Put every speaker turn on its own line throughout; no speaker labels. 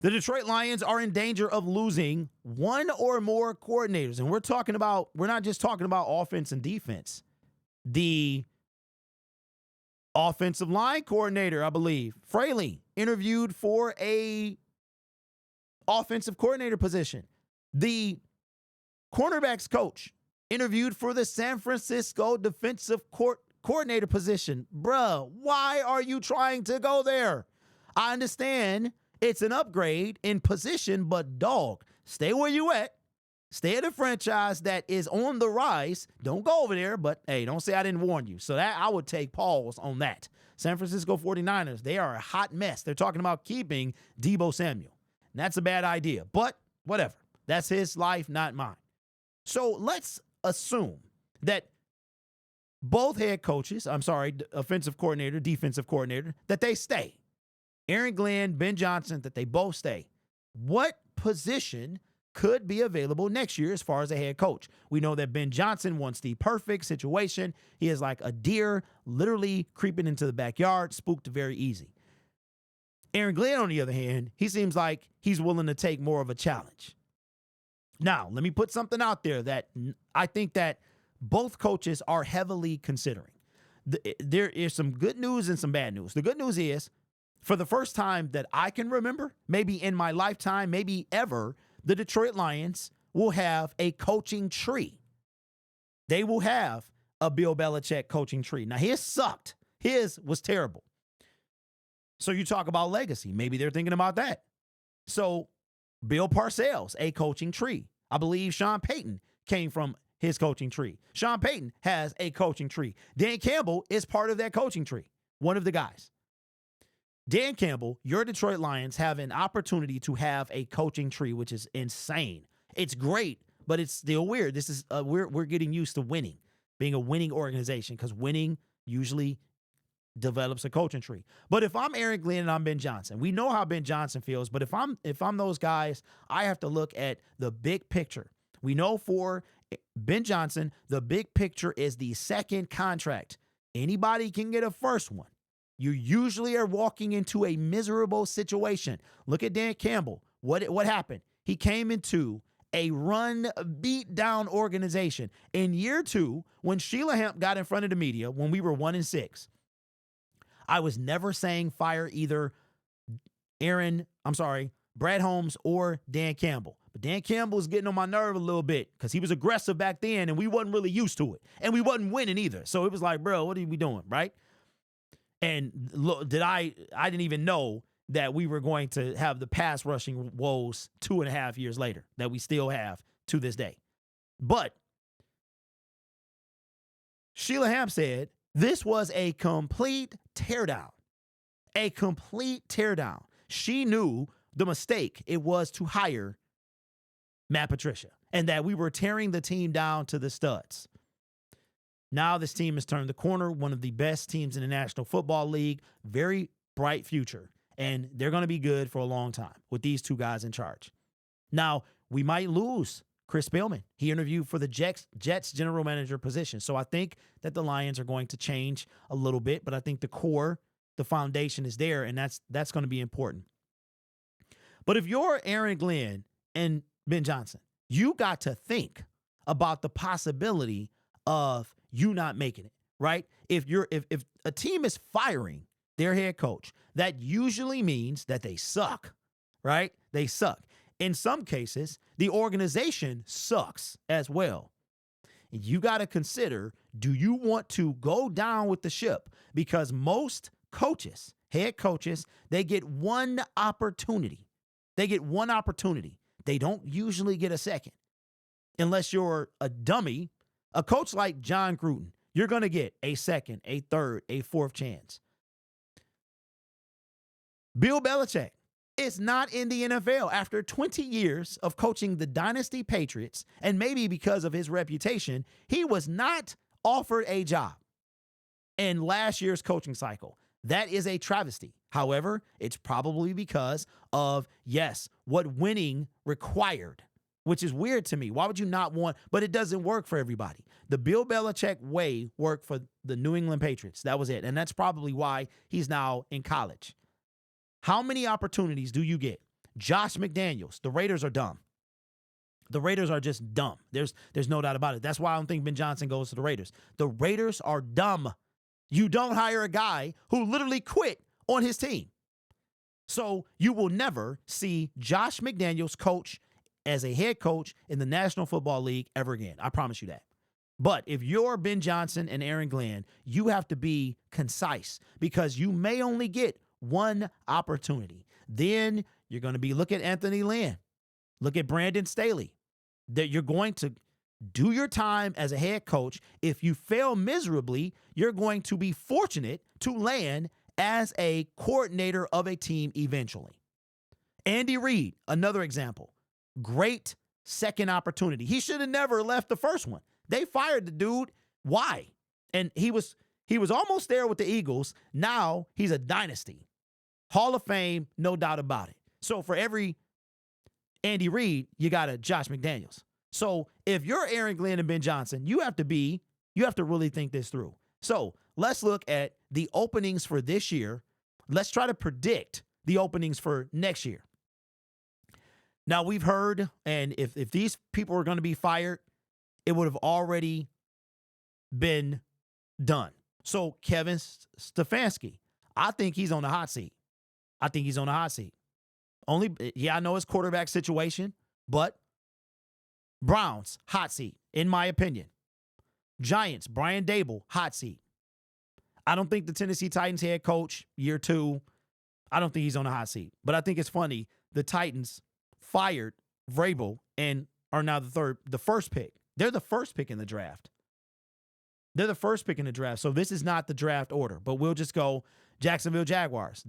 The Detroit Lions are in danger of losing one or more coordinators. And we're not just talking about offense and defense. The offensive line coordinator, I believe, Fraley, interviewed for a offensive coordinator position. The cornerbacks coach interviewed for the San Francisco defensive coordinator position. Bruh, why are you trying to go there? I understand it's an upgrade in position, but dog, stay where you at. Stay at a franchise that is on the rise. Don't go over there, but hey, don't say I didn't warn you. So that I would take pause on that. San Francisco 49ers, they are a hot mess. They're talking about keeping Deebo Samuel. And that's a bad idea, but whatever. That's his life, not mine. So let's assume that both head coaches, offensive coordinator, defensive coordinator, that they stay. Aaron Glenn, Ben Johnson, that they both stay. What position could be available next year as far as a head coach? We know that Ben Johnson wants the perfect situation. He is like a deer literally creeping into the backyard, spooked very easy. Aaron Glenn, on the other hand, he seems like he's willing to take more of a challenge. Now, let me put something out there that I think that both coaches are heavily considering. There is some good news and some bad news. The good news is, for the first time that I can remember, maybe in my lifetime, maybe ever, the Detroit Lions will have a coaching tree. They will have a Bill Belichick coaching tree. Now, his sucked. His was terrible. So you talk about legacy. Maybe they're thinking about that. So Bill Parcells, a coaching tree. I believe Sean Payton came from his coaching tree. Sean Payton has a coaching tree. Dan Campbell is part of that coaching tree, one of the guys. Dan Campbell, your Detroit Lions have an opportunity to have a coaching tree, which is insane. It's great, but it's still weird. This is we're getting used to winning, being a winning organization, because winning usually develops a coaching tree. But if I'm Aaron Glenn and I'm Ben Johnson, we know how Ben Johnson feels. But if I'm those guys, I have to look at the big picture. We know for Ben Johnson, the big picture is the second contract. Anybody can get a first one. You usually are walking into a miserable situation. Look at Dan Campbell. What happened? He came into a run, beat down organization. In year 2, when Sheila Hamp got in front of the media, when we were 1-6, I was never saying fire either Brad Holmes or Dan Campbell. But Dan Campbell was getting on my nerve a little bit because he was aggressive back then and we wasn't really used to it. And we wasn't winning either. So it was like, bro, what are we doing, right? And look, I didn't even know that we were going to have the pass rushing woes 2.5 years later that we still have to this day. But Sheila Hamp said this was a complete teardown. A complete teardown. She knew the mistake it was to hire Matt Patricia and that we were tearing the team down to the studs. Now this team has turned the corner, one of the best teams in the National Football League, very bright future, and they're going to be good for a long time with these two guys in charge. Now, we might lose Chris Spielman. He interviewed for the Jets general manager position, so I think that the Lions are going to change a little bit, but I think the core, the foundation is there, and that's going to be important. But if you're Aaron Glenn and Ben Johnson, you got to think about the possibility of you not making it, right? If a team is firing their head coach, that usually means that they suck, right? They suck. In some cases, the organization sucks as well. And you got to consider, do you want to go down with the ship? Because most coaches, head coaches, they get one opportunity. They get one opportunity. They don't usually get a second. Unless you're a dummy. A coach like John Gruden, you're going to get a second, a third, a fourth chance. Bill Belichick is not in the NFL after 20 years of coaching the Dynasty Patriots, and maybe because of his reputation, he was not offered a job in last year's coaching cycle. That is a travesty. However, it's probably because of, yes, what winning required, which is weird to me. Why would you not want, but it doesn't work for everybody. The Bill Belichick way worked for the New England Patriots. That was it. And that's probably why he's now in college. How many opportunities do you get? Josh McDaniels. The Raiders are dumb. The Raiders are just dumb. There's no doubt about it. That's why I don't think Ben Johnson goes to the Raiders. The Raiders are dumb. You don't hire a guy who literally quit on his team. So you will never see Josh McDaniels coach as a head coach in the National Football League ever again. I promise you that. But if you're Ben Johnson and Aaron Glenn, you have to be concise because you may only get one opportunity. Then you're going to be, look at Anthony Lynn. Look at Brandon Staley. That you're going to do your time as a head coach. If you fail miserably, you're going to be fortunate to land as a coordinator of a team eventually. Andy Reid, another example. Great second opportunity. He should have never left the first one. They fired the dude. Why? And he was almost there with the Eagles. Now he's a dynasty. Hall of Fame, no doubt about it. So for every Andy Reid, you got a Josh McDaniels. So if you're Aaron Glenn and Ben Johnson, you have to really think this through. So let's look at the openings for this year. Let's try to predict the openings for next year. Now we've heard, and if these people were going to be fired, it would have already been done. So Kevin Stefanski, I think he's on the hot seat. I know it's quarterback situation, but Browns, hot seat, in my opinion. Giants, Brian Dable, hot seat. I don't think the Tennessee Titans head coach, year 2, I don't think he's on the hot seat. But I think it's funny, the Titans fired Vrabel and are now the first pick. They're the first pick in the draft. So this is not the draft order, but we'll just go Jacksonville Jaguars.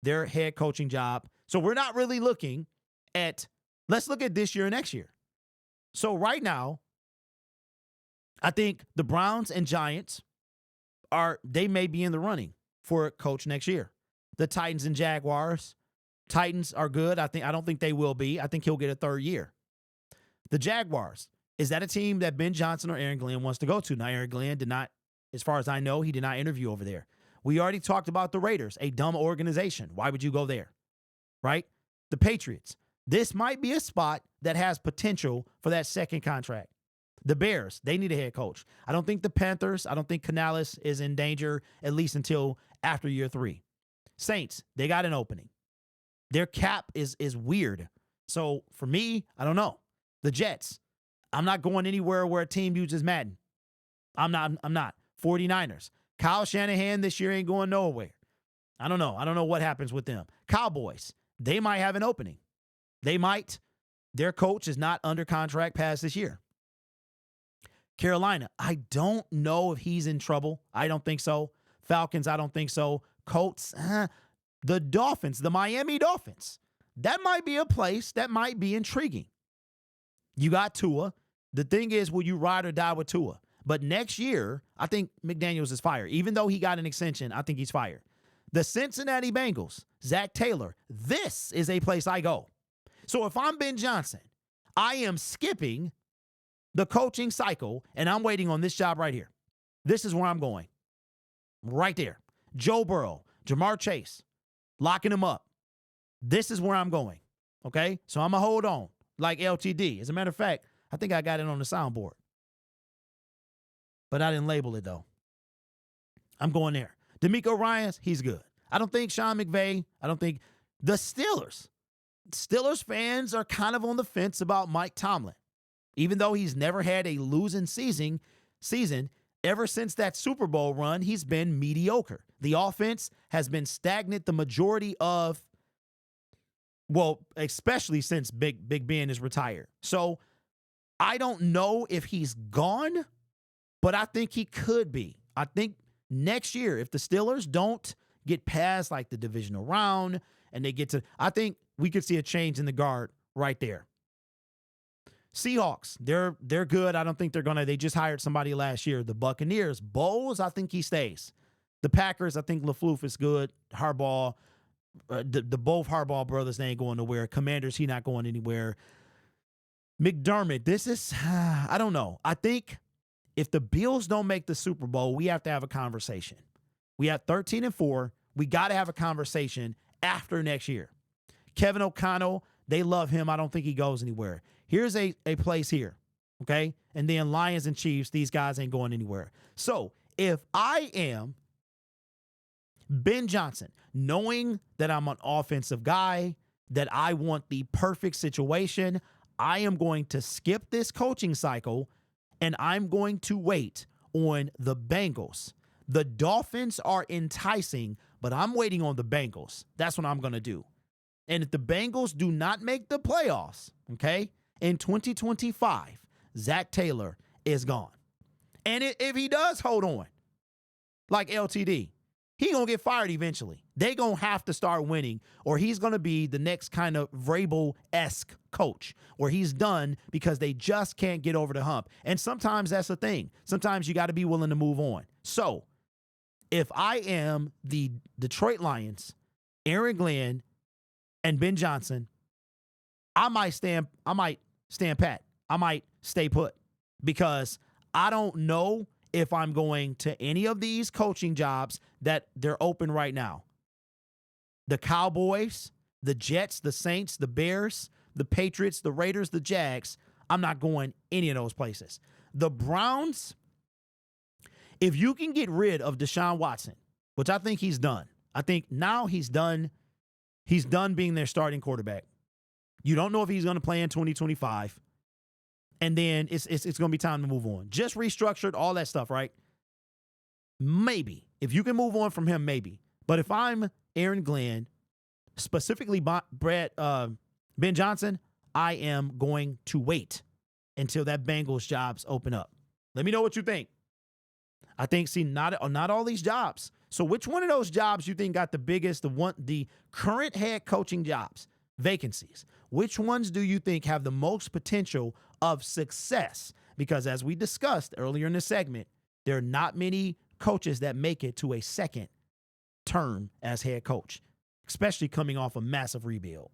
Their head coaching job. So we're not really looking at, let's look at this year and next year. So right now, I think the Browns and Giants they may be in the running for a coach next year. The Titans and Jaguars, Titans are good. I don't think they will be. I think he'll get a third year. The Jaguars, is that a team that Ben Johnson or Aaron Glenn wants to go to? Now, Aaron Glenn did not, as far as I know, he did not interview over there. We already talked about the Raiders, a dumb organization. Why would you go there? Right? The Patriots. This might be a spot that has potential for that second contract. The Bears, they need a head coach. I don't think the Panthers, I don't think Canales is in danger, at least until after year 3. Saints, they got an opening. Their cap is weird. So for me, I don't know. The Jets, I'm not going anywhere where a team uses Madden. I'm not. 49ers. Kyle Shanahan this year ain't going nowhere. I don't know. I don't know what happens with them. Cowboys, they might have an opening. They might. Their coach is not under contract past this year. Carolina, I don't know if he's in trouble. I don't think so. Falcons, I don't think so. Colts, the Dolphins, the Miami Dolphins. That might be a place that might be intriguing. You got Tua. The thing is, will you ride or die with Tua? But next year, I think McDaniels is fired. Even though he got an extension, I think he's fired. The Cincinnati Bengals, Zach Taylor, this is a place I go. So if I'm Ben Johnson, I am skipping the coaching cycle, and I'm waiting on this job right here. This is where I'm going. Right there. Joe Burrow, Jamar Chase, locking him up. This is where I'm going. Okay? So I'm going to hold on like LTD. As a matter of fact, I think I got it on the soundboard. But I didn't label it, though. I'm going there. D'Amico Ryans, he's good. I don't think Sean McVay, I don't think the Steelers. Steelers fans are kind of on the fence about Mike Tomlin. Even though he's never had a losing season, ever since that Super Bowl run, he's been mediocre. The offense has been stagnant the majority of, well, especially since Big Ben is retired. So I don't know if he's gone, but I think he could be. I think next year, if the Steelers don't get past like the divisional round and they get to, I think we could see a change in the guard right there. Seahawks, they're good. I don't think they just hired somebody last year. The Buccaneers, Bowles, I think he stays. The Packers, I think LaFleur is good. Harbaugh, the both Harbaugh brothers, they ain't going nowhere. Commanders, he not going anywhere. McDermott, this is, I don't know. I think if the Bills don't make the Super Bowl, we have to have a conversation. We have 13-4. We got to have a conversation after next year. Kevin O'Connell, they love him. I don't think he goes anywhere. Here's a place here, okay? And then Lions and Chiefs, these guys ain't going anywhere. So if I am Ben Johnson, knowing that I'm an offensive guy, that I want the perfect situation, I am going to skip this coaching cycle and I'm going to wait on the Bengals. The Dolphins are enticing, but I'm waiting on the Bengals. That's what I'm going to do. And if the Bengals do not make the playoffs, okay, in 2025, Zach Taylor is gone. And if he does hold on, like LTD, he going to get fired eventually. They going to have to start winning, or he's going to be the next kind of Vrabel-esque coach where he's done because they just can't get over the hump. And sometimes that's the thing. Sometimes you got to be willing to move on. So if I am the Detroit Lions, Aaron Glenn, and Ben Johnson, I might stand pat. I might stay put because I don't know if I'm going to any of these coaching jobs that they're open right now. The Cowboys, the Jets, the Saints, the Bears, the Patriots, the Raiders, the Jags, I'm not going any of those places. The Browns, if you can get rid of Deshaun Watson, which I think he's done. I think now he's done being their starting quarterback. You don't know if he's going to play in 2025. And then it's going to be time to move on. Just restructured, all that stuff, right? Maybe. If you can move on from him, maybe. But if I'm Aaron Glenn, specifically Ben Johnson, I am going to wait until that Bengals jobs open up. Let me know what you think. I think, not all these jobs. So which one of those jobs you think got the biggest, the current head coaching jobs, vacancies? Which ones do you think have the most potential of success? Because as we discussed earlier in the segment, there are not many coaches that make it to a second term as head coach, especially coming off a massive rebuild.